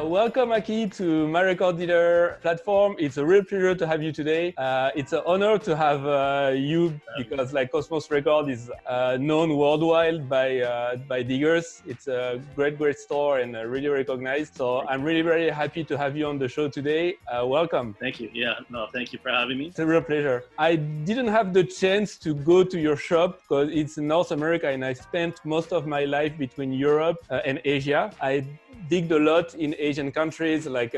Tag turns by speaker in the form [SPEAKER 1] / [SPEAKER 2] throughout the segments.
[SPEAKER 1] Welcome, Aki, to my record dealer platform. It's a real pleasure to have you today. It's an honor to have you because like Cosmos Record is known worldwide by diggers. It's a great store and really recognized. So I'm really very happy to have you on the show today. Welcome.
[SPEAKER 2] Thank you. Yeah, no, thank you for having me.
[SPEAKER 1] It's a real pleasure. I didn't have the chance to go to your shop because it's in North America and I spent most of my life between Europe and Asia. I digged a lot in Asian countries like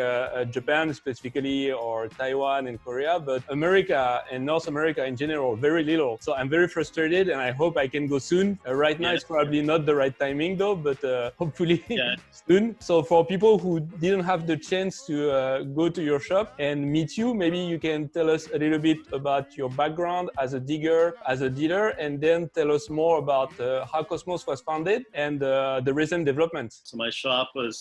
[SPEAKER 1] Japan specifically, or Taiwan and Korea, but America and North America in general, very little. So I'm very frustrated and I hope I can go soon. Right now it's probably not the right timing though, but hopefully soon. So for people who didn't have the chance to go to your shop and meet you, maybe you can tell us a little bit about your background as a digger, as a dealer, and then tell us more about how Cosmos was founded and the recent developments.
[SPEAKER 2] So my shop was,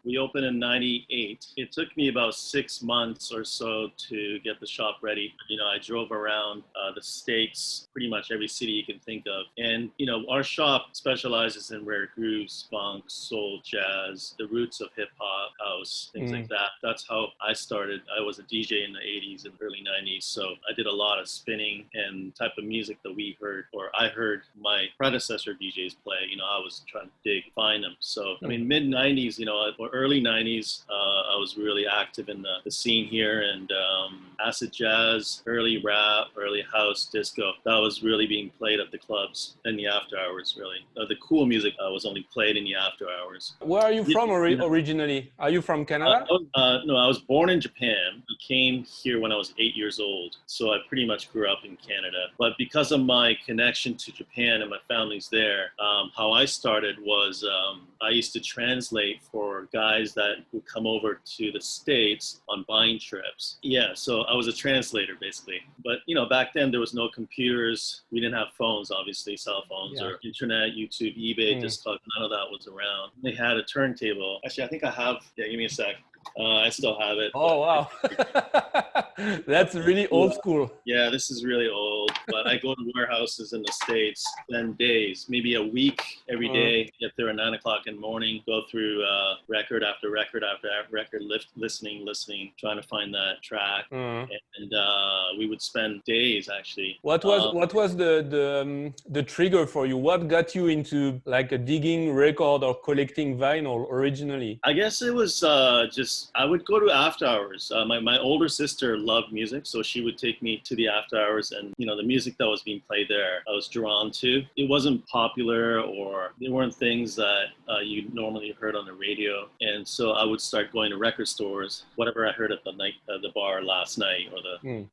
[SPEAKER 2] we opened in 98. It took me about 6 months or so to get the shop ready. You know, I drove around the States, pretty much every city you can think of. And, you know, our shop specializes in rare grooves, funk, soul, jazz, the roots of hip hop, house, things like that. That's how I started. I was a DJ in the 80s and early 90s. So I did a lot of spinning and type of music that we heard, or I heard my predecessor DJs play. You know, I was trying to find them. So, I mean, mid 90s, you know, or early 90s, I was really active in the scene here, and acid jazz, early rap, early house, disco. That was really being played at the clubs in the after hours, really. The cool music was only played in the after hours.
[SPEAKER 1] Where are you from originally? Are you from Canada?
[SPEAKER 2] No, I was born in Japan. I came here when I was 8 years old. So I pretty much grew up in Canada. But because of my connection to Japan and my family's there, how I started was I used to translate for guys that would come over to the States on buying trips. Yeah, so I was a translator basically. But you know, back then there was no computers. We didn't have phones, obviously, cell phones or internet, YouTube, eBay, just none of that was around. They had a turntable. Actually, I think I have, give me a sec. I still have it.
[SPEAKER 1] Oh, wow. That's really old school.
[SPEAKER 2] Yeah, this is really old. But I go to warehouses in the States, spend days, maybe a week every day, get there at 9 o'clock in the morning, go through record after record after record, listening, trying to find that track. And we would spend days actually.
[SPEAKER 1] What was the trigger for you? What got you into like a digging record or collecting vinyl originally?
[SPEAKER 2] I guess it was just, I would go to after hours. My older sister loved music, so she would take me to the after hours, and you know, the music that was being played there, I was drawn to. It wasn't popular, or there weren't things that you normally heard on the radio, and so I would start going to record stores. Whatever I heard at the bar last night, or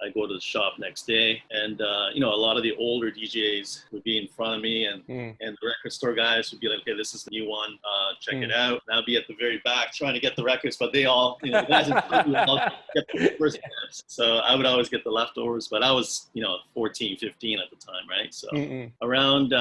[SPEAKER 2] I go to the shop next day, and you know, a lot of the older DJs would be in front of me, and the record store guys would be like, "Okay, this is the new one. Check it out." And I'd be at the very back trying to get the records, but they all, you know, the guys in front of me would all get the first ones. So I would always get the leftovers, but I was, you know, 14, 15 at the time, right? So around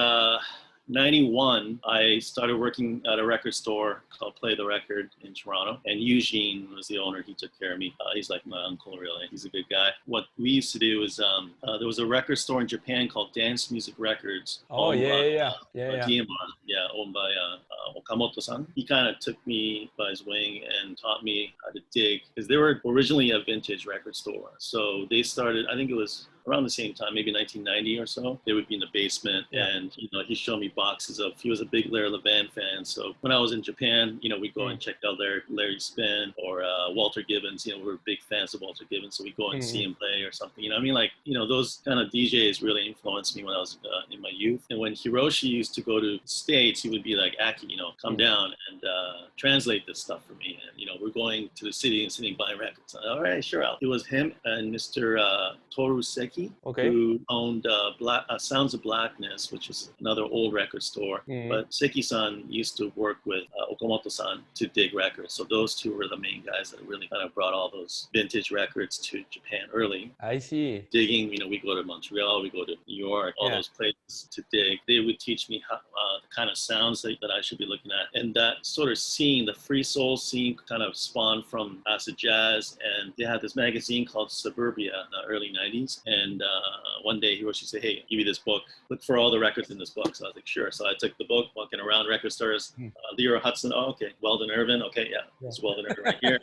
[SPEAKER 2] 91, I started working at a record store called Play the Record in Toronto, and Eugene was the owner. He took care of me. He's like my uncle, really. He's a good guy. What we used to do is there was a record store in Japan called Dance Music Records.
[SPEAKER 1] Oh,
[SPEAKER 2] DMR, owned by Okamoto-san. He kind of took me by his wing and taught me how to dig, because they were originally a vintage record store. So they started, I think it was around the same time, maybe 1990 or so. They would be in the basement, and you know, he showed me boxes of. He was a big Larry Levan fan, so when I was in Japan, you know, we'd go and check out Larry Spin or Walter Gibbons. You know, we were big fans of Walter Gibbons, so we'd go and see him play or something. You know, I mean, like, you know, those kind of DJs really influenced me when I was in my youth. And when Hiroshi used to go to the States, he would be like, "Aki, you know, come down and translate this stuff for me." And you know, we're going to the city and sitting buying records. All right, sure. It was him and Mr. Toru Seki. Seki,
[SPEAKER 1] Okay.
[SPEAKER 2] who owned Sounds of Blackness, which is another old record store. But Seki-san used to work with Okamoto-san to dig records. So those two were the main guys that really kind of brought all those vintage records to Japan early.
[SPEAKER 1] I see.
[SPEAKER 2] Digging, we go to Montreal, we go to New York, all those places to dig. They would teach me how, the kind of sounds that I should be looking at. And that sort of scene, the free soul scene, kind of spawned from acid jazz. And they had this magazine called Suburbia in the early 90s. And one day Hiroshi said, hey, give me this book. Look for all the records in this book. So I was like, sure. So I took the book, walking around record stores. Leroy Hudson, oh, okay. Weldon Irvin, okay, yeah. It's Weldon Irvin right here.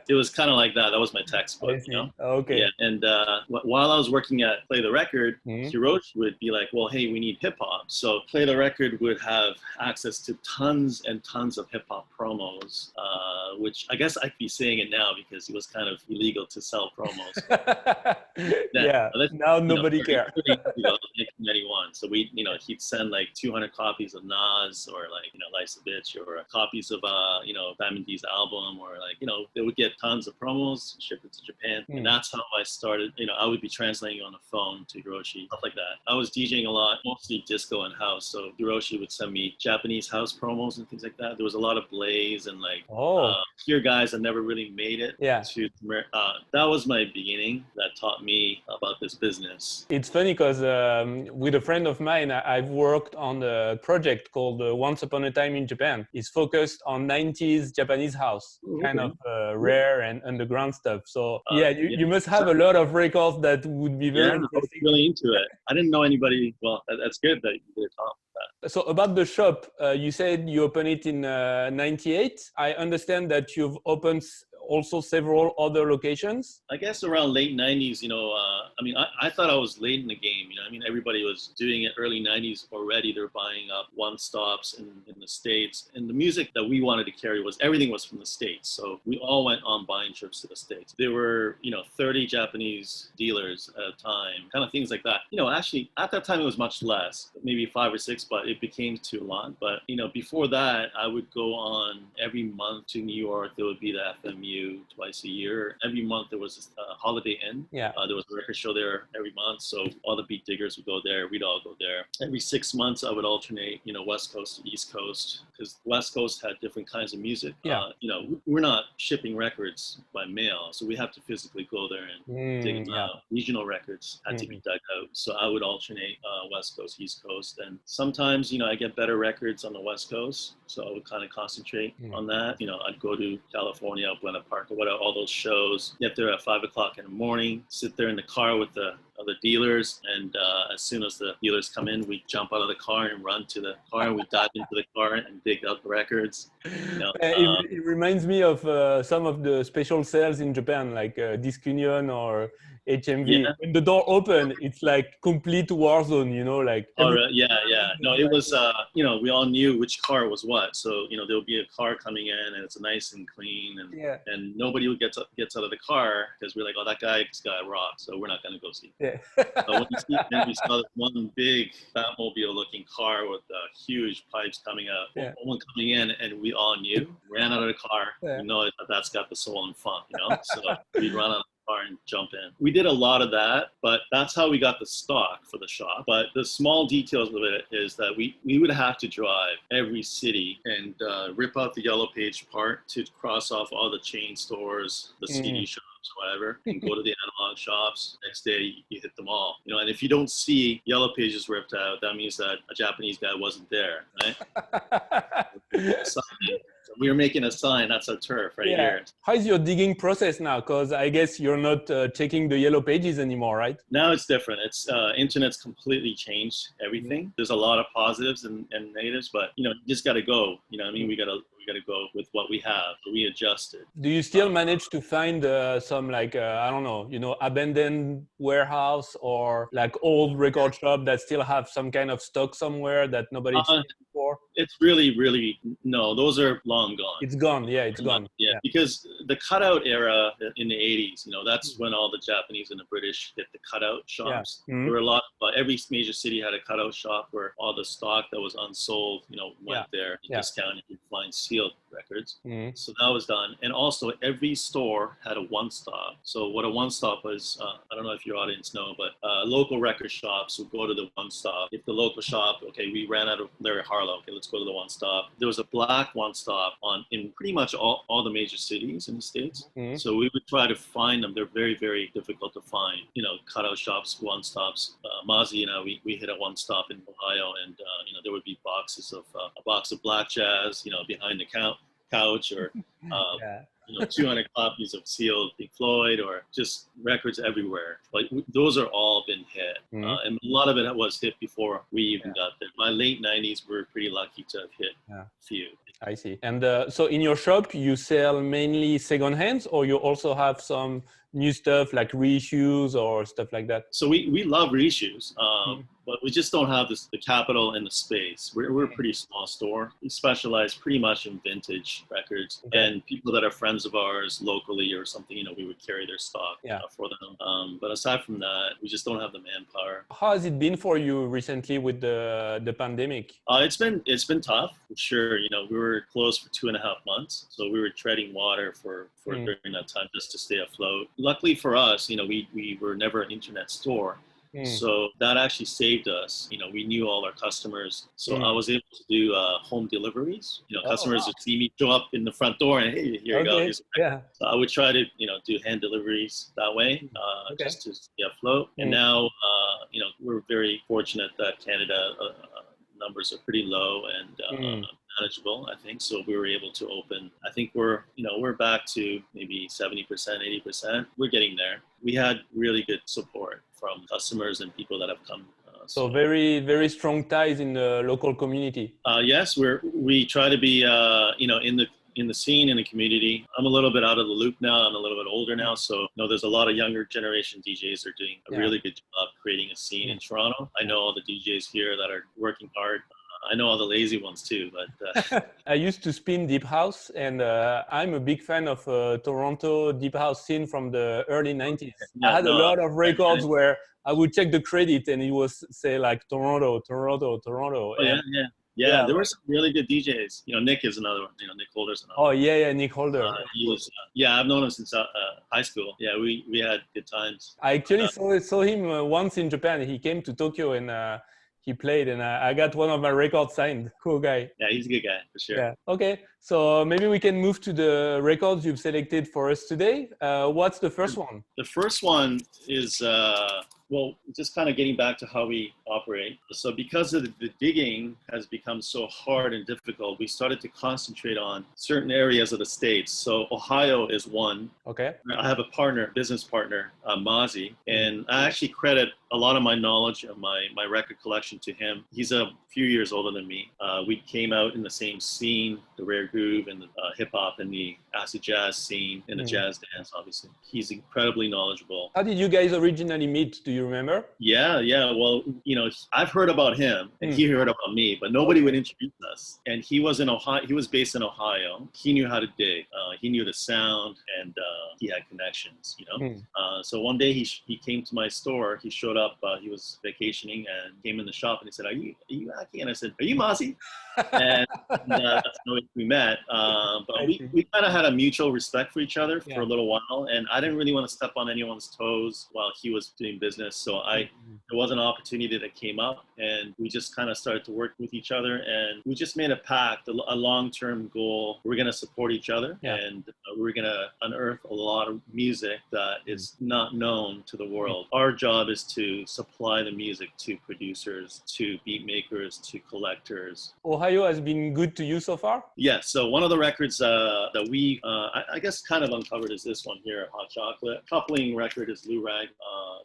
[SPEAKER 2] It was kind of like that. That was my textbook, you know?
[SPEAKER 1] Okay.
[SPEAKER 2] Yeah. And while I was working at Play the Record, Hiroshi would be like, well, hey, we need hip hop. So Play the Record would have access to tons and tons of hip hop promos, which I guess I could be saying it now because it was kind of illegal to sell promos.
[SPEAKER 1] Now nobody cares.
[SPEAKER 2] 1991. So he'd send like 200 copies of Nas or like, Life's a Bitch or copies of, Diamond D's album or like, they would get tons of promos, ship it to Japan. And that's how I started. I would be translating on the phone to Hiroshi, stuff like that. I was DJing a lot, mostly disco and house. So Hiroshi would send me Japanese house promos and things like that. There was a lot of Blaze and like pure guys that never really made it. That was my beginning. That taught me about this business.
[SPEAKER 1] It's funny because with a friend of mine, I've worked on a project called Once Upon a Time in Japan. It's focused on 90s Japanese house, kind of rare and underground stuff. So you must have a lot of records that would be very interesting.
[SPEAKER 2] I was really into it. I didn't know anybody. Well, that's good that you did talk about that.
[SPEAKER 1] So about the shop, you said you opened it in 98. I understand that you've opened also several other locations.
[SPEAKER 2] I guess around late 90s, I thought I was late in the game. Everybody was doing it early 90s already. They're buying up one-stops in the States. And the music that we wanted to carry everything was from the States. So we all went on buying trips to the States. There were, 30 Japanese dealers at a time, kind of things like that. Actually, at that time, it was much less, maybe 5 or 6, but it became too long. But, before that, I would go on every month to New York. There would be the FMU twice a year. Every month there was a Holiday Inn. There was a record show there every month. So all the beat diggers would go there. We'd all go there. Every 6 months I would alternate, West Coast to East Coast because West Coast had different kinds of music. We're not shipping records by mail. So we have to physically go there and dig them out. Regional records had to be dug out. So I would alternate West Coast, East Coast. And sometimes, I get better records on the West Coast. So I would kind of concentrate on that. I'd go to California, Buena Park or whatever, all those shows, get there at 5 o'clock in the morning, sit there in the car with the other dealers. And as soon as the dealers come in, we jump out of the car and run to the car and we dive into the car and dig out the records.
[SPEAKER 1] It reminds me of some of the special sales in Japan, like Disc Union or HMV. When the door open, it's like complete war zone, like.
[SPEAKER 2] No, it was, we all knew which car was what. So, there'll be a car coming in and it's nice and clean and nobody gets out of the car because we're like, oh, that guy's got robbed. So we're not going to go see. But when we saw this one big Batmobile looking car with huge pipes coming out, one coming in and we all knew, ran out of the car. We know that's got the soul and funk, So we'd run out of the car and jump in. We did a lot of that, but that's how we got the stock for the shop. But the small details of it is that we would have to drive every city and rip out the yellow page part to cross off all the chain stores, the CD shops, whatever, and go to the analog shops. Next day, you hit them all. And if you don't see yellow pages ripped out, that means that a Japanese guy wasn't there, right? We were making a sign, that's a turf right here.
[SPEAKER 1] How is your digging process now? Because I guess you're not checking the yellow pages anymore, right?
[SPEAKER 2] Now it's different. It's internet's completely changed everything. There's a lot of positives and negatives, but you just got to go. We got to go with what we have. We adjusted.
[SPEAKER 1] Do you still manage to find some like I don't know, abandoned warehouse or like old record shop that still have some kind of stock somewhere that nobody's looking for? before?
[SPEAKER 2] It's really, really, no, those are long gone.
[SPEAKER 1] It's gone. Yeah, it's
[SPEAKER 2] No,
[SPEAKER 1] gone.
[SPEAKER 2] yeah,
[SPEAKER 1] Yeah.
[SPEAKER 2] because the cutout era in the 80s, that's when all the Japanese and the British hit the cutout
[SPEAKER 1] Yeah.
[SPEAKER 2] shops.
[SPEAKER 1] Mhm.
[SPEAKER 2] There were a lot, every major city had a cutout shop where all the stock that was unsold, went there and
[SPEAKER 1] Yeah.
[SPEAKER 2] discounted. You'd find sealed records.
[SPEAKER 1] Mhm.
[SPEAKER 2] So that was done. And also every store had a one-stop. So what a one-stop was, I don't know if your audience know, but local record shops would go to the one-stop. If the local shop, okay, we ran out of Larry Harlow, okay, let's go to the one-stop. There was a black one-stop in pretty much all the major cities in the States.
[SPEAKER 1] Mhm.
[SPEAKER 2] So we would try to find them. They're very, very difficult to find. Cutout shops, one-stops. Mazi and I, we hit a one-stop in Ohio, and there would be boxes of a box of black jazz, behind the couch, or
[SPEAKER 1] Yeah.
[SPEAKER 2] 200 copies of sealed Pink Floyd, or just records everywhere. Like those are all been hit,
[SPEAKER 1] Mhm.
[SPEAKER 2] and a lot of it was hit before we even
[SPEAKER 1] Yeah.
[SPEAKER 2] got there. My late 90s, we were pretty lucky to have hit
[SPEAKER 1] Yeah.
[SPEAKER 2] a few.
[SPEAKER 1] I see. And so in your shop, you sell mainly second hands, or you also have some new stuff like reissues or stuff like that?
[SPEAKER 2] So we love reissues,
[SPEAKER 1] Mhm.
[SPEAKER 2] but we just don't have the capital and the space. We're a pretty small store. We specialize pretty much in vintage records,
[SPEAKER 1] Okay.
[SPEAKER 2] and people that are friends of ours locally or something, we would carry their stock
[SPEAKER 1] Yeah.
[SPEAKER 2] for them. But aside from that, we just don't have the manpower.
[SPEAKER 1] How has it been for you recently with the pandemic?
[SPEAKER 2] It's been tough for sure. We were closed for 2.5 months, so we were treading water for during that time just to stay afloat. Luckily for us, we were never an internet store. So that actually saved us. We knew all our customers. So I was able to do home deliveries.
[SPEAKER 1] Oh,
[SPEAKER 2] Customers
[SPEAKER 1] wow.
[SPEAKER 2] would see me show up in the front door and, hey, here you go.
[SPEAKER 1] Okay. Yeah.
[SPEAKER 2] So I would try to, do hand deliveries that way,
[SPEAKER 1] Okay.
[SPEAKER 2] just to stay afloat. And now, we're very fortunate that Canada numbers are pretty low and manageable, I think. So we were able to open. I think we're back to maybe 70%, 80%. We're getting there. We had really good support from customers and people that have come.
[SPEAKER 1] So very, very strong ties in the local community.
[SPEAKER 2] Yes, we try to be, in the scene, in the community. I'm a little bit out of the loop now. I'm a little bit older now, so there's a lot of younger generation DJs that are doing a really good job creating a scene in Toronto. I know all the DJs here that are working hard. I know all the lazy ones too, but
[SPEAKER 1] I used to spin deep house, and I'm a big fan of Toronto deep house scene from the early 90s. I had a lot of records where I would check the credit and it was say like Toronto, Toronto, Toronto.
[SPEAKER 2] Oh,
[SPEAKER 1] and
[SPEAKER 2] yeah. There were some really good DJs. Nick is another one. Nick Holder's another
[SPEAKER 1] oh
[SPEAKER 2] one.
[SPEAKER 1] yeah, Nick Holder.
[SPEAKER 2] He was, I've known him since high school. Yeah, we had good times.
[SPEAKER 1] I actually saw him once in Japan. He came to Tokyo and he played, and I got one of my records signed. Cool guy.
[SPEAKER 2] Yeah, he's a good guy for sure.
[SPEAKER 1] Yeah. Okay. So maybe we can move to the records you've selected for us today. What's the first one?
[SPEAKER 2] The first one is, just kind of getting back to how we operate. So because of the digging has become so hard and difficult, we started to concentrate on certain areas of the States. So Ohio is one.
[SPEAKER 1] Okay.
[SPEAKER 2] I have a business partner, Mazi, and I actually credit a lot of my knowledge of my record collection to him. He's a few years older than me. We came out in the same scene, the rare groove and the hip hop and the acid jazz scene and the jazz dance, obviously. He's incredibly knowledgeable.
[SPEAKER 1] How did you guys originally meet? Do you remember?
[SPEAKER 2] Yeah. Well, I've heard about him and he heard about me, but nobody would introduce us. And he was in Ohio. He was based in Ohio. He knew how to dig. He knew the sound, and he had connections, So one day he came to my store. He showed up. He was vacationing and came in the shop and he said, Are you Aki? And I said, Are you Mazi? And that's how we met. But we kind of had a mutual respect for each other for a little while. And I didn't really want to step on anyone's toes while he was doing business. So there was an opportunity that came up, and we just kind of started to work with each other. And we just made a pact, a long-term goal. We're going to support each other, and we're going to unearth a lot of music that is not known to the world. Our job is to supply the music to producers, to beat makers, to collectors.
[SPEAKER 1] Ohio has been good to you so far?
[SPEAKER 2] Yes. So one of the records that we, I guess, kind of uncovered is this one here, Hot Chocolate. Coupling record is Lou Rag.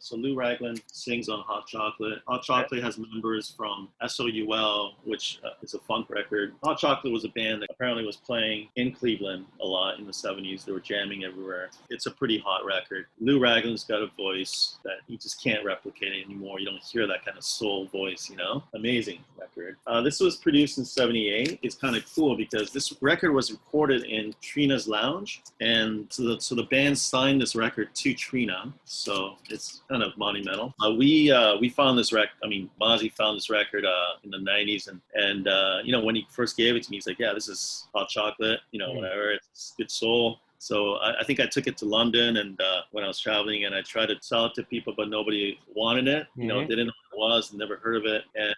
[SPEAKER 2] So Lou Ragland sings on Hot Chocolate. Hot Chocolate has members from S.o.u.l, which is a funk record. Hot Chocolate was a band that apparently was playing in Cleveland a lot in the 70s. They were jamming everywhere. It's a pretty hot record. Lou Ragland's got a voice that you just can't replicate anymore. You don't hear that kind of soul voice, Amazing record. record. This was produced in '78. It's kind of cool because this record was recorded in Trina's lounge, and so the band signed this record to Trina. So it's kind of monumental. We found this record. I mean, Mazi found this record in the '90s, and you know, when he first gave it to me, he's like, "Yeah, this is hot chocolate. You know, whatever. It's good soul." So I think I took it to London, and when I was traveling, and I tried to sell it to people, but nobody wanted it. You know, they didn't know what it was, never heard of it, and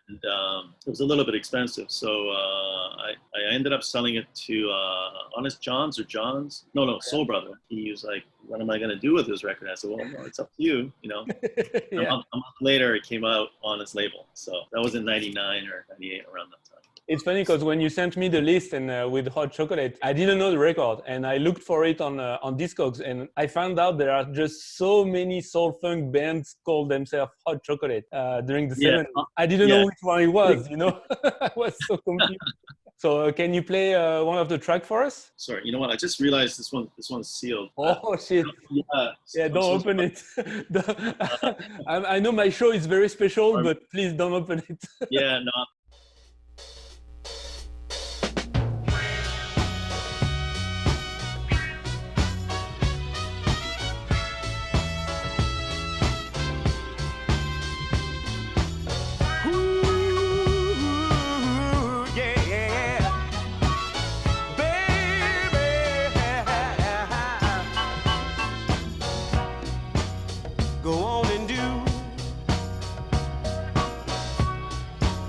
[SPEAKER 2] it was a little bit expensive. So I ended up selling it to Honest John's or John's. No, Soul Brother. He was like, "What am I going to do with this record?" I said, "Well, no, it's up to you." You know. Yeah. A month later, it came out on its label. So that was in '99 or '98, around that time.
[SPEAKER 1] It's funny because when you sent me the list and with hot chocolate, I didn't know the record, and I looked for it on Discogs, and I found out there are just so many soul funk bands called themselves Hot Chocolate during the 70s. I didn't know which one it was. You know, I was so confused. So can you play one of the tracks for us?
[SPEAKER 2] Sorry, you know what? I just realized this one's sealed.
[SPEAKER 1] Oh shit! Yeah, don't open it. I know my show is very special, but please don't open it.
[SPEAKER 2] Yeah, no.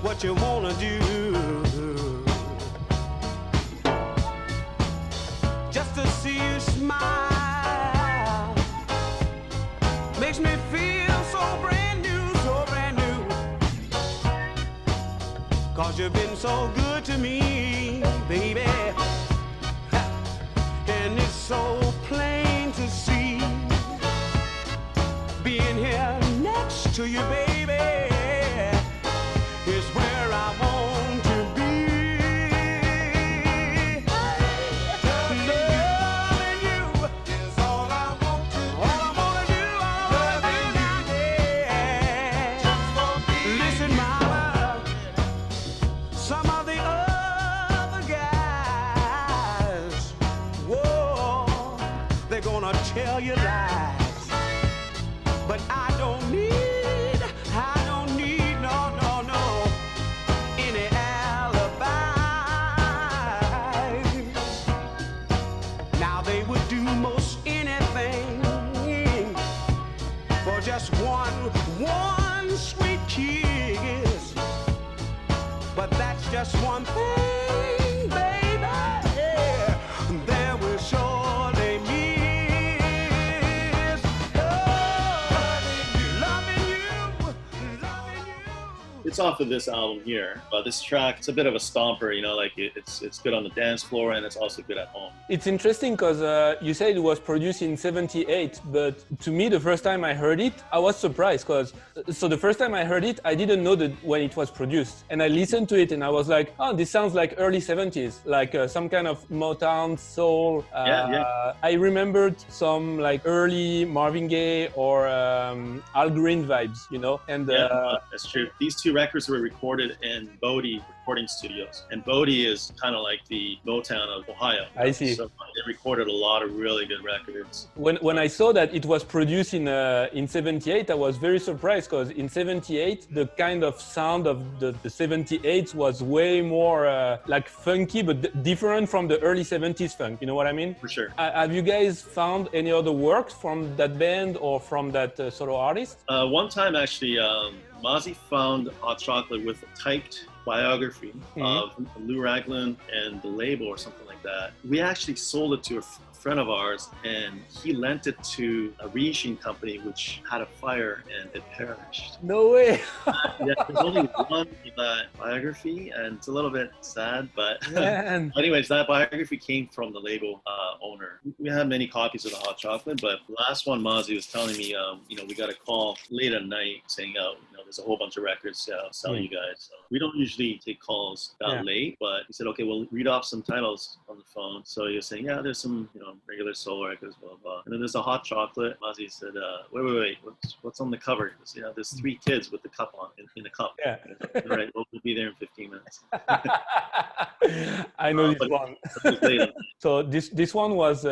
[SPEAKER 3] What you wanna do, just to see you smile makes me feel so brand new, cause you've been so good to me, baby, and it's so plain to see, being here next to you, baby, is where I want to be. Loving you is all I want to do. All I want to do, loving you, yeah. Just for me. Listen, mama, some of the other guys, whoa, they're gonna tell you lies, but I don't need any alibis. Now they would do most anything for just one sweet kiss, but that's just one thing, baby, yeah, there will surely miss. Loving you.
[SPEAKER 2] It's off of this album here, but this track, it's a bit of a stomper, you know, like it's good on the dance floor, and it's also good at home.
[SPEAKER 1] It's interesting because you said it was produced in '78, but to me, the first time I heard it, I was surprised because, so the first time I heard it, I didn't know that when it was produced, and I listened to it and I was like, oh, this sounds like early '70s, like some kind of Motown soul. I remembered some like early Marvin Gaye or Al Green vibes, you know, and
[SPEAKER 2] that's true. These two records were recorded in Bodie recording studios, and Bodie is kind of like the Motown of Ohio.
[SPEAKER 1] I see.
[SPEAKER 2] So they recorded a lot of really good records.
[SPEAKER 1] When I saw that it was produced in '78, I was very surprised because in '78 the kind of sound of the '78s was way more like funky, but different from the early '70s funk. You know what I mean?
[SPEAKER 2] For sure.
[SPEAKER 1] Have you guys found any other works from that band or from that solo artist?
[SPEAKER 2] One time actually, Mazi found Hot Chocolate with a typed biography of Lou Ragland and the label or something like that. We actually sold it to a friend of ours, and he lent it to a reissue company which had a fire and it perished.
[SPEAKER 1] No way.
[SPEAKER 2] Yeah, there's only one in that biography, and it's a little bit sad, but anyways, that biography came from the label owner. We had many copies of the Hot Chocolate, but the last one, Mazi was telling me, you know, we got a call late at night saying, oh, you know, there's a whole bunch of records selling you guys. So we don't usually take calls that late, but he said, okay, well, read off some titles on the phone. So he was saying, yeah, there's some, you know, regular soul records, blah, blah. And then there's a hot chocolate. Mazi said, wait, what's on the cover? He goes, there's 3 kids with the cup on, in a cup.
[SPEAKER 1] Yeah.
[SPEAKER 2] All right, we'll be there in 15 minutes.
[SPEAKER 1] I know this one.
[SPEAKER 2] But it was late.
[SPEAKER 1] So this one was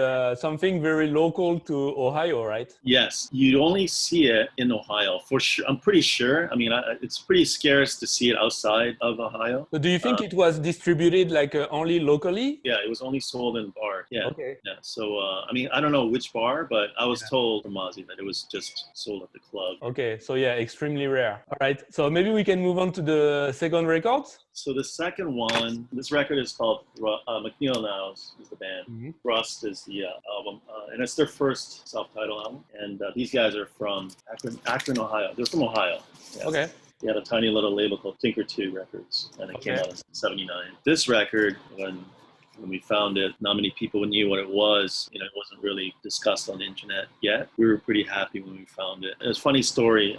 [SPEAKER 1] something very local to Ohio, right?
[SPEAKER 2] Yes, you only see it in Ohio for sure. I'm pretty sure. I mean, it's pretty scarce to see it outside of Ohio.
[SPEAKER 1] So do you think it was distributed like only locally?
[SPEAKER 2] Yeah, it was only sold in bar. Yeah.
[SPEAKER 1] Okay.
[SPEAKER 2] Yeah. So I mean, I don't know which bar, but I was told from Mazi that it was just sold at the club.
[SPEAKER 1] Okay. So yeah, extremely rare. All right. So maybe we can move on to the second record.
[SPEAKER 2] So the second one, this record is called McNeal Niles is the band.
[SPEAKER 1] Mm-hmm.
[SPEAKER 2] Rust is the album, and it's their first self-titled album. And these guys are from Akron, Ohio. They're from Ohio. Yeah.
[SPEAKER 1] Okay.
[SPEAKER 2] They had a tiny little label called Tinker 2 Records, and it came out in '79. This record, when we found it, not many people knew what it was. It wasn't really discussed on the internet yet. We were pretty happy when we found it. There's a funny story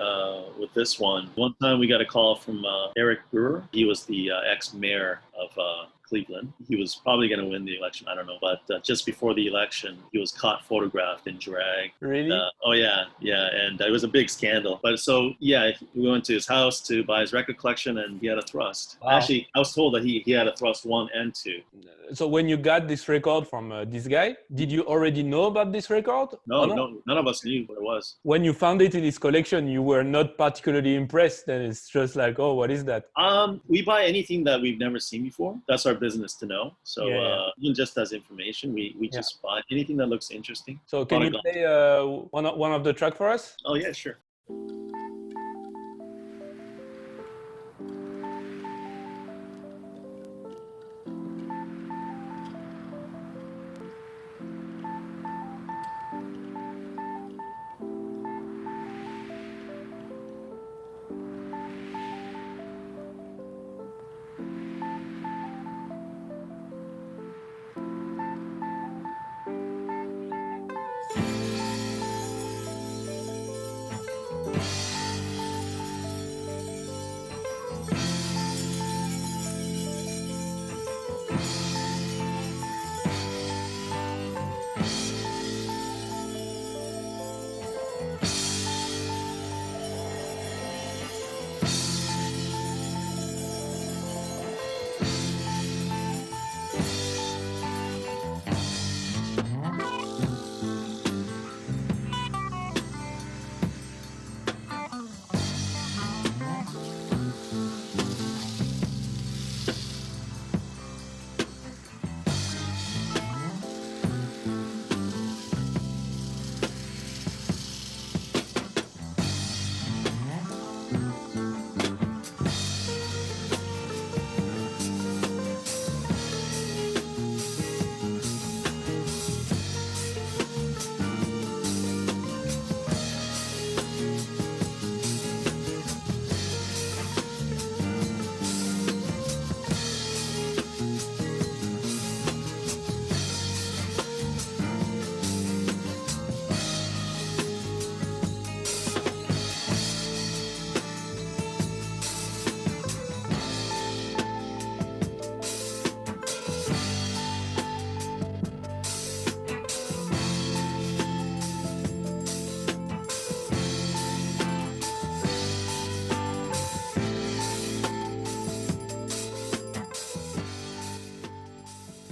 [SPEAKER 2] with this one. One time we got a call from Eric Brewer. He was the ex-mayor of Cleveland. He was probably going to win the election. I don't know. But just before the election, he was caught photographed in drag.
[SPEAKER 1] Really?
[SPEAKER 2] Oh, yeah. Yeah. And it was a big scandal. But so, yeah, we went to his house to buy his record collection, and he had a thrust.
[SPEAKER 1] Wow.
[SPEAKER 2] Actually, I was told that he had a thrust 1 and 2.
[SPEAKER 1] So when you got this record from this guy, did you already know about this record?
[SPEAKER 2] No, none of us knew what it was.
[SPEAKER 1] When you found it in his collection, you were not particularly impressed. Then it's just like, oh, what is that?
[SPEAKER 2] We buy anything that we've never seen before. That's our business to know. So even just as information, we just buy anything that looks interesting.
[SPEAKER 1] So can you play one of the track for us?
[SPEAKER 2] Oh yeah, sure.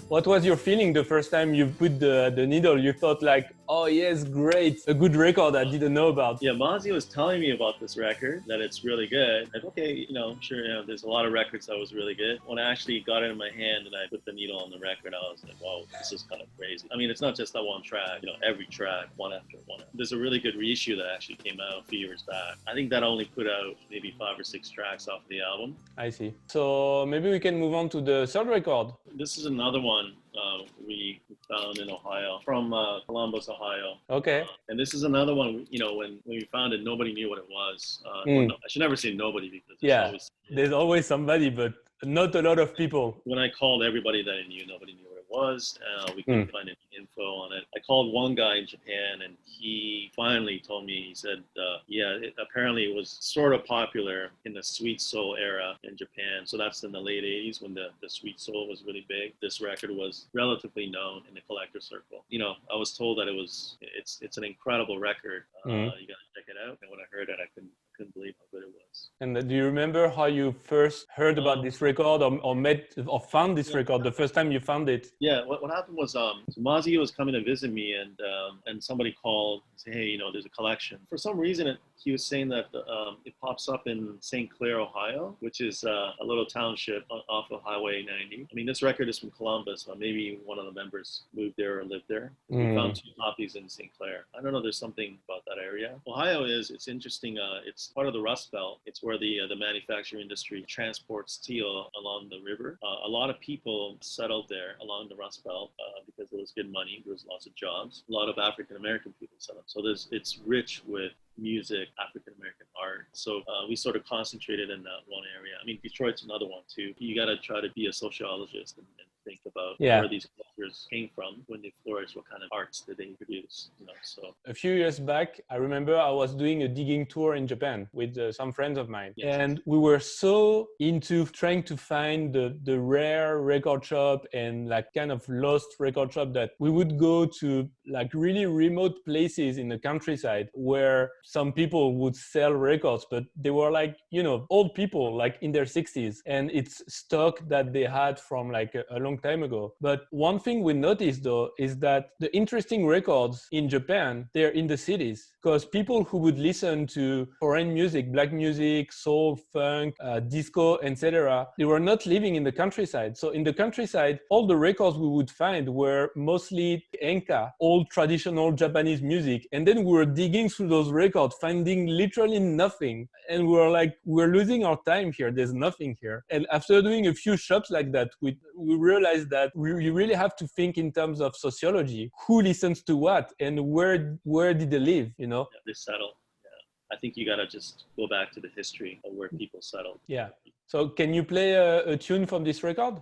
[SPEAKER 1] What was your feeling the first time you put the needle? You thought like, oh yes, great, a good record I didn't know about.
[SPEAKER 2] Yeah, Mazi was telling me about this record, that it's really good. Like, okay, sure, there's a lot of records that was really good. When I actually got it in my hand and I put the needle on the record, I was like, wow, this is kind of crazy. I mean, it's not just that one track, every track, one after one. There's a really good reissue that actually came out a few years back. I think that only put out maybe 5 or 6 tracks off the album.
[SPEAKER 1] I see. So maybe we can move on to the third record.
[SPEAKER 2] This is another one we found in Ohio, from Columbus, Ohio.
[SPEAKER 1] Okay.
[SPEAKER 2] And this is another one, when we found it, nobody knew what it was. Well, no, I should never say nobody, because there's
[SPEAKER 1] always somebody, but not a lot of people.
[SPEAKER 2] When I called everybody that I knew, nobody knew what it was. We couldn't find any info on it. I called one guy in Japan, and he finally told me. He said, "Yeah, apparently it was sort of popular in the sweet soul era in Japan. So that's in the late '80s when the sweet soul was really big. This record was relatively known in the collector circle. You know, I was told that it's an incredible record. You got to check it out. And when I heard it, I couldn't believe how good it was."
[SPEAKER 1] And do you remember how you first heard about this record or met or found this record the first time you found it?
[SPEAKER 2] Yeah, what happened was so Mazi was coming to visit me, and somebody called and said, "Hey, you know, there's a collection." For some reason, he was saying that it pops up in St. Clair, Ohio, which is a little township off of Highway 90. I mean, this record is from Columbus, so maybe one of the members moved there or lived there. We found 2 copies in St. Clair. I don't know, there's something about that area. Ohio it's interesting. It's part of the Rust Belt. It's where the manufacturing industry transports steel along the river. A lot of people settled there along the Rust Belt because it was good money. There was lots of jobs. A lot of African American people settled. So it's rich with music, African American art. So we sort of concentrated in that one area. I mean, Detroit's another one too. You got to try to be a sociologist and think about where these cultures came from when they flourished, what kind of arts did they produce, you know. So
[SPEAKER 1] a few years back, I remember I was doing a digging tour in Japan with some friends of mine.
[SPEAKER 2] Yes.
[SPEAKER 1] And we were so into trying to find the rare record shop and like kind of lost record shop that we would go to like really remote places in the countryside where some people would sell records, but they were like, you know, old people like in their 60s, and it's stock that they had from like a long time ago. But one thing we noticed though is that the interesting records in Japan, they're in the cities, because people who would listen to foreign music, black music, soul, funk, disco, etc., they were not living in the countryside. So in the countryside, all the records we would find were mostly Enka, old traditional Japanese music. And then we were digging through those records, finding literally nothing. And we were like, we're losing our time here. There's nothing here. And after doing a few shops like that, we realized that we really have to think in terms of sociology. Who listens to what and where did they live, you know?
[SPEAKER 2] yeah, they settled. Yeah. I think you got to just go back to the history of where people settled.
[SPEAKER 1] Yeah. So can you play a tune from this record?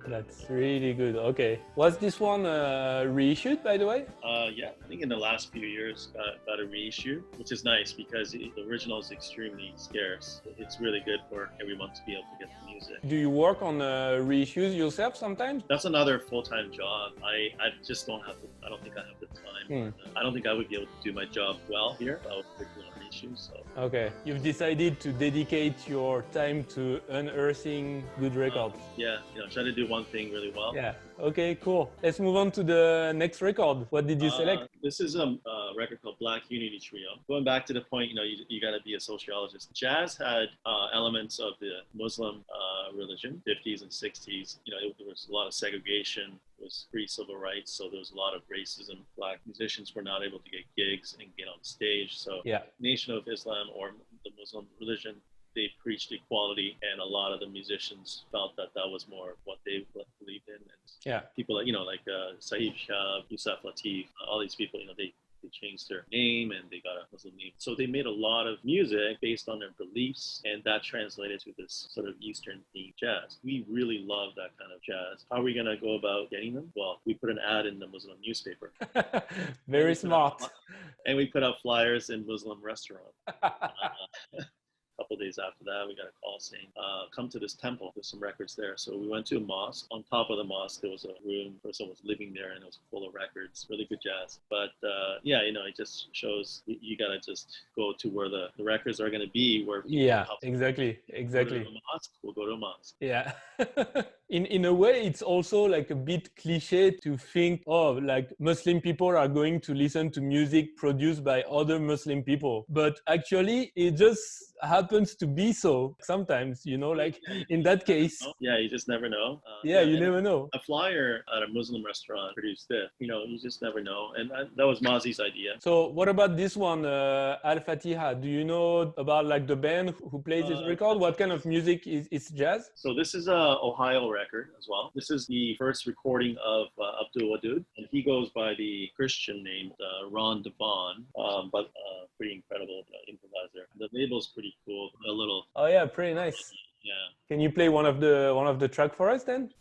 [SPEAKER 1] That's really good. Okay. Was this one reissued, by the way?
[SPEAKER 2] Yeah, I think in the last few years got a reissue, which is nice because the original is extremely scarce. It's really good for everyone to be able to get the music.
[SPEAKER 1] Do you work on reissues yourself sometimes?
[SPEAKER 2] That's another full-time job. I just don't have I don't think I have the time. I don't think I would be able to do my job well here. I would work on reissues. issues. So
[SPEAKER 1] Okay, you've decided to dedicate your time to unearthing good records.
[SPEAKER 2] yeah, try to do one thing really well.
[SPEAKER 1] Yeah. Okay, cool. Let's move on to the next record. What did you select?
[SPEAKER 2] This is a record called Black Unity Trio. Going back to the point, you got to be a sociologist. Jazz had elements of the Muslim religion, 50s and 60s. There was a lot of segregation. It was pre-civil rights, so there was a lot of racism. Black musicians were not able to get gigs and get on stage. So
[SPEAKER 1] Yeah.
[SPEAKER 2] Nation of Islam or the Muslim religion, they preached equality, and a lot of the musicians felt that was more what they believed in. And
[SPEAKER 1] Yeah.
[SPEAKER 2] people like Sahib Shah, Yusuf Latif, all these people, they changed their name and they got a Muslim name. So they made a lot of music based on their beliefs, and that translated to this sort of Eastern themed jazz. We really love that kind of jazz. How are we going to go about getting them? Well, we put an ad in the Muslim newspaper.
[SPEAKER 1] Very smart.
[SPEAKER 2] And we put out flyers in Muslim restaurants. A couple of days after that, we got a call saying, come to this temple. There's some records there. So we went to a mosque. On top of the mosque, there was a room. A person was living there, and it was full of records. Really good jazz. But it just shows you got to just go to where the records are going to be. Where
[SPEAKER 1] exactly.
[SPEAKER 2] Go to a mosque, we'll go to a mosque.
[SPEAKER 1] Yeah. In a way, it's also like a bit cliche to think, like Muslim people are going to listen to music produced by other Muslim people. But actually, it just happens to be so sometimes, like in that case.
[SPEAKER 2] Yeah, you just never know.
[SPEAKER 1] You never know.
[SPEAKER 2] A flyer at a Muslim restaurant produced this. You just never know. And that was Mazi's idea.
[SPEAKER 1] So what about this one, Al-Fatiha? Do you know about like the band who plays this record? What kind of music is jazz?
[SPEAKER 2] So this is a Ohio record as well. This is the first recording of Abdul Wadud, and he goes by the Christian name Ron Devon, but pretty incredible improviser. The label's pretty cool. A little.
[SPEAKER 1] Oh yeah, pretty nice.
[SPEAKER 2] Yeah.
[SPEAKER 1] Can you play one of the track for us then?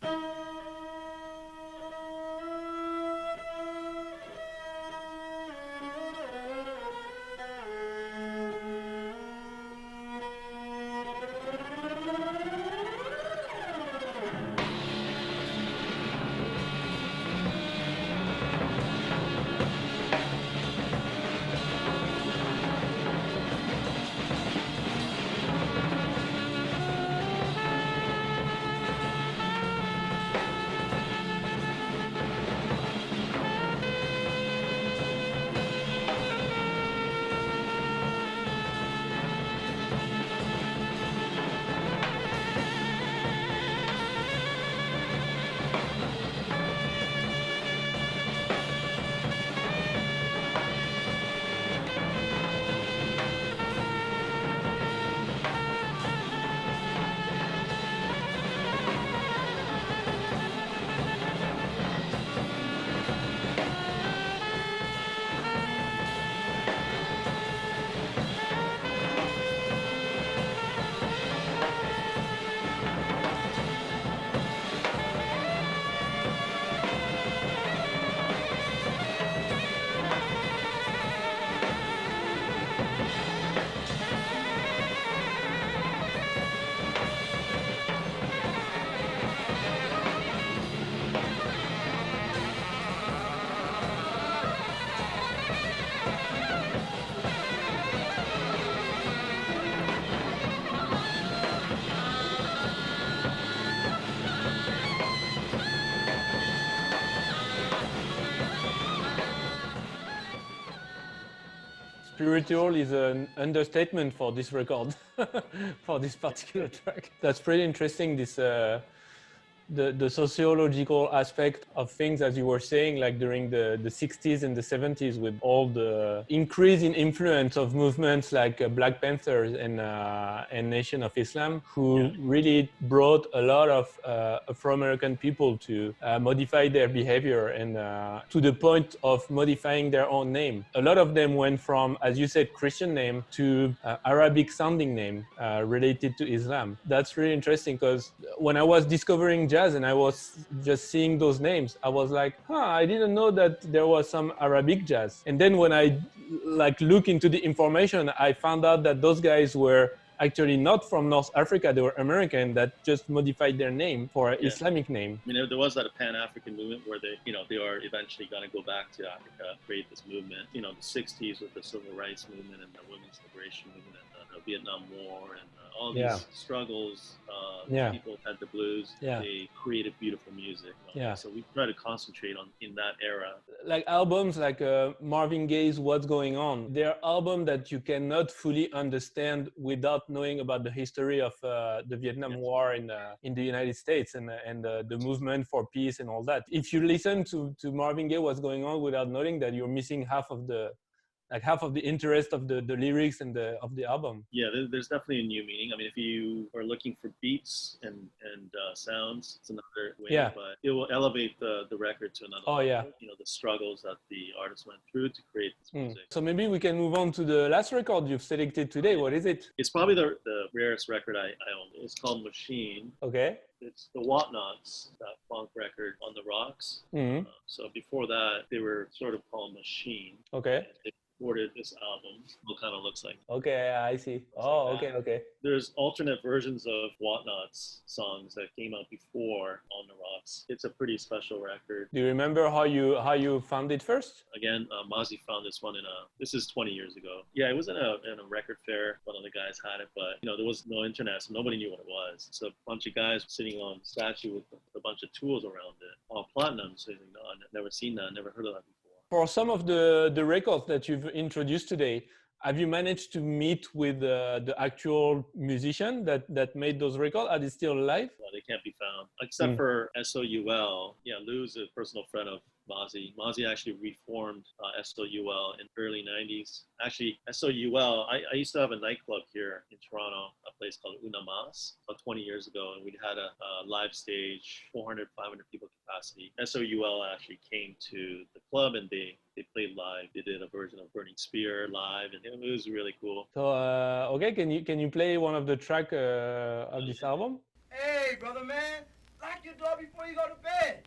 [SPEAKER 1] Spiritual is an understatement for this record, for this particular track. That's pretty interesting, this the sociological aspect of things, as you were saying, like during the 60s and the 70s, with all the increase in influence of movements like Black Panthers and Nation of Islam, who really brought a lot of Afro-American people to modify their behavior and to the point of modifying their own name. A lot of them went from, as you said, Christian name to Arabic sounding name related to Islam. That's really interesting, because when I was discovering jazz and I was just seeing those names, I was like, I didn't know that there was some Arabic jazz. And then when I look into the information, I found out that those guys were actually not from North Africa. They were American that just modified their name for an Islamic name.
[SPEAKER 2] I mean, there was that Pan-African movement where they are eventually going to go back to Africa, create this movement. The 60s with the civil rights movement and the women's liberation movement and the Vietnam War and all these struggles. People had the blues. They created beautiful music. So we try to concentrate on in that era.
[SPEAKER 1] Like albums like Marvin Gaye's What's Going On, they're albums that you cannot fully understand without knowing about the history of the Vietnam War in the United States and the movement for peace and all that. If you listen to Marvin Gaye What's Going On without knowing that, you're missing half of the interest of the lyrics and of the album.
[SPEAKER 2] Yeah, there's definitely a new meaning. I mean, if you are looking for beats and sounds, it's another way, but it will elevate the record to another level. The struggles that the artist went through to create this music.
[SPEAKER 1] So maybe we can move on to the last record you've selected today. What is it?
[SPEAKER 2] It's probably the rarest record I own. It's called Machine.
[SPEAKER 1] Okay.
[SPEAKER 2] It's the Whatnots, that funk record on the rocks. So before that, they were sort of called Machine.
[SPEAKER 1] Okay.
[SPEAKER 2] They recorded this album. What kind of looks like.
[SPEAKER 1] Okay, I see. Okay.
[SPEAKER 2] There's alternate versions of Whatnots songs that came out before On the Rocks. It's a pretty special record.
[SPEAKER 1] Do you remember how you found it first?
[SPEAKER 2] Again, Mazi found this one this is 20 years ago. Yeah, it was in a record fair. One of the guys had it, but there was no internet, so nobody knew what it was. So a bunch of guys sitting on a statue with a bunch of tools around it, all platinum. So he's like, no, I've never seen that, never heard of that before.
[SPEAKER 1] For some of the records that you've introduced today, have you managed to meet with the actual musician that made those records? Are they still alive?
[SPEAKER 2] No, they can't be found, except for S.o.u.l. Yeah, Lou's a personal friend of Mazi. Mazi actually reformed s.o.u.l. in early 90s. Actually, s.o.u.l. I used to have a nightclub here in Toronto, a place called Una Mas, about 20 years ago, and we had a live stage, 400, 500 people capacity. S.o.u.l. actually came to the club and they played live. They did a version of Burning Spear live, and it was really cool.
[SPEAKER 1] So, okay, can you play one of the tracks of this album?
[SPEAKER 3] Hey, brother man, lock your door before you go to bed.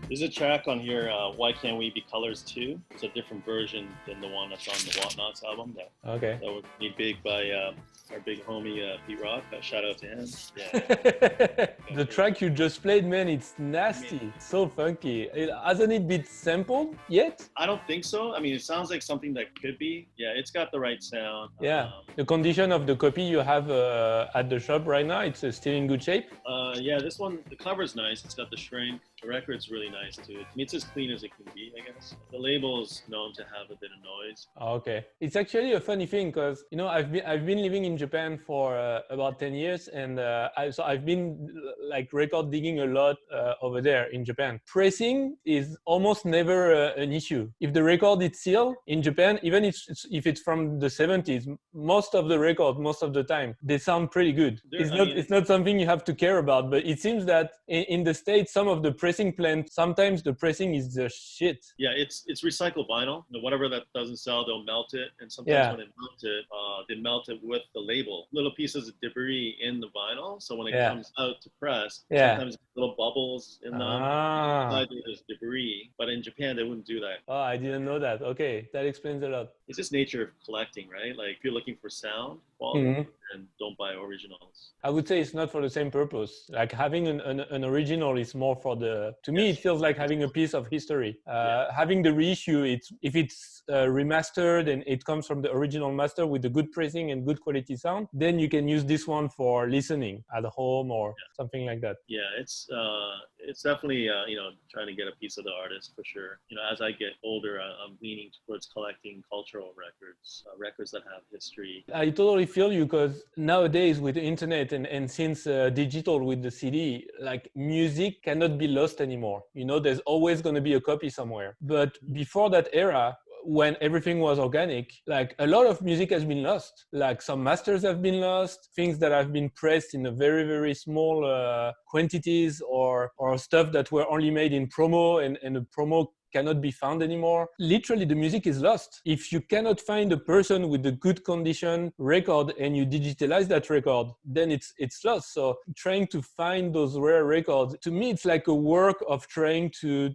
[SPEAKER 2] There's a track on here, Why Can't We Be Colors Too? It's a different version than the one that's on the Whatnots album. That was made big by our big homie Pete Rock. Shout out to him. Yeah.
[SPEAKER 1] The track you just played, man, it's nasty. It's so funky. Hasn't it been sampled yet?
[SPEAKER 2] I don't think so. I mean, it sounds like something that could be. Yeah, it's got the right sound.
[SPEAKER 1] Yeah. The condition of the copy you have at the shop right now, it's still in good shape?
[SPEAKER 2] Yeah, this one, the cover's nice. It's got the shrink. The record's really nice too. I mean, it's as clean as it can be, I guess. The label's known to have a bit of noise.
[SPEAKER 1] Okay, it's actually a funny thing because I've been living in Japan for about 10 years, and I've been like record digging a lot over there in Japan. Pressing is almost never an issue. If the record is sealed in Japan, even if it's from the 70s, most of the record, most of the time, they sound pretty good. It's not something you have to care about, but it seems that in the States, some of the pressing plants, sometimes the pressing is the shit.
[SPEAKER 2] Yeah, it's recycled vinyl. Whatever that doesn't sell, they'll melt it, and sometimes when they melt it with the label. Little pieces of debris in the vinyl, so when it comes out to press, sometimes little bubbles in them. Inside there's debris, but in Japan they wouldn't do that.
[SPEAKER 1] Oh, I didn't know that. Okay, that explains a lot.
[SPEAKER 2] It's just nature of collecting, right? Like if you're looking for sound quality, then don't buy originals.
[SPEAKER 1] I would say it's not for the same purpose. Like having an original is more for to me, it feels like having a piece of history. Having the reissue, if it's remastered and it comes from the original master with the good pressing and good quality sound, then you can use this one for listening at home or something like that.
[SPEAKER 2] Yeah, it's definitely trying to get a piece of the artist for sure. As I get older, I'm leaning towards collecting cultural records that have history.
[SPEAKER 1] I totally feel you, because nowadays with the internet and since digital with the CD, like music cannot be lost anymore. There's always going to be a copy somewhere. But before that era, when everything was organic, like a lot of music has been lost. Like some masters have been lost, things that have been pressed in a very, very small quantities, or stuff that were only made in promo and the promo cannot be found anymore. Literally, the music is lost. If you cannot find a person with a good condition record and you digitalize that record, then it's lost. So trying to find those rare records, to me, it's like a work of trying to,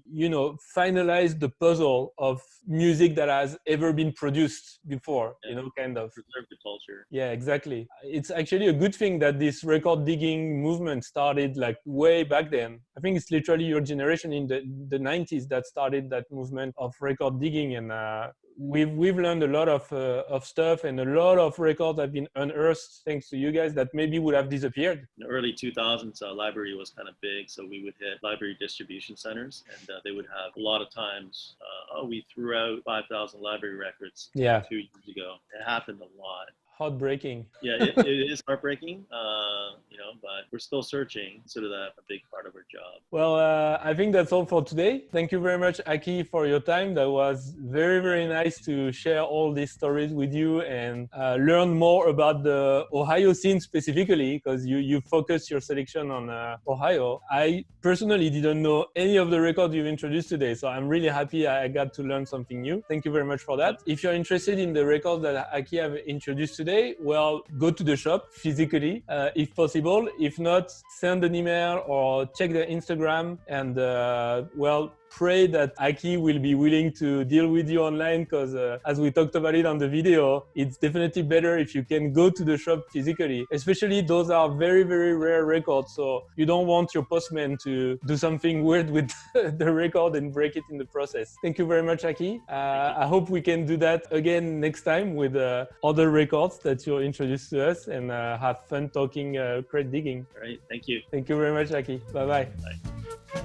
[SPEAKER 1] finalize the puzzle of music that has ever been produced before, kind of.
[SPEAKER 2] Preserve the culture.
[SPEAKER 1] Yeah, exactly. It's actually a good thing that this record digging movement started like way back then. I think it's literally your generation in the 90s that started that movement of record digging, and we've learned a lot of stuff, and a lot of records have been unearthed thanks to you guys that maybe would have disappeared.
[SPEAKER 2] In the early 2000s, library was kind of big, so we would hit library distribution centers, and they would have a lot of times, we threw out 5,000 library records 2 years ago. It happened a lot.
[SPEAKER 1] Heartbreaking.
[SPEAKER 2] Yeah, it is heartbreaking, but we're still searching. Consider that a big part of our job.
[SPEAKER 1] Well, I think that's all for today. Thank you very much, Aki, for your time. That was very, very nice to share all these stories with you and learn more about the Ohio scene specifically, because you focus your selection on Ohio. I personally didn't know any of the records you've introduced today, so I'm really happy I got to learn something new. Thank you very much for that. If you're interested in the records that Aki have introduced today, well, go to the shop physically if possible. If not, send an email or check their Instagram, and pray that Aki will be willing to deal with you online, because as we talked about it on the video, it's definitely better if you can go to the shop physically. Especially those are very, very rare records, so you don't want your postman to do something weird with the record and break it in the process. Thank you very much, Aki. I hope we can do that again next time with other records that you'll introduce to us, and have fun talking crate digging.
[SPEAKER 2] All right, thank you.
[SPEAKER 1] Thank you very much, Aki. Bye-bye.
[SPEAKER 2] Bye.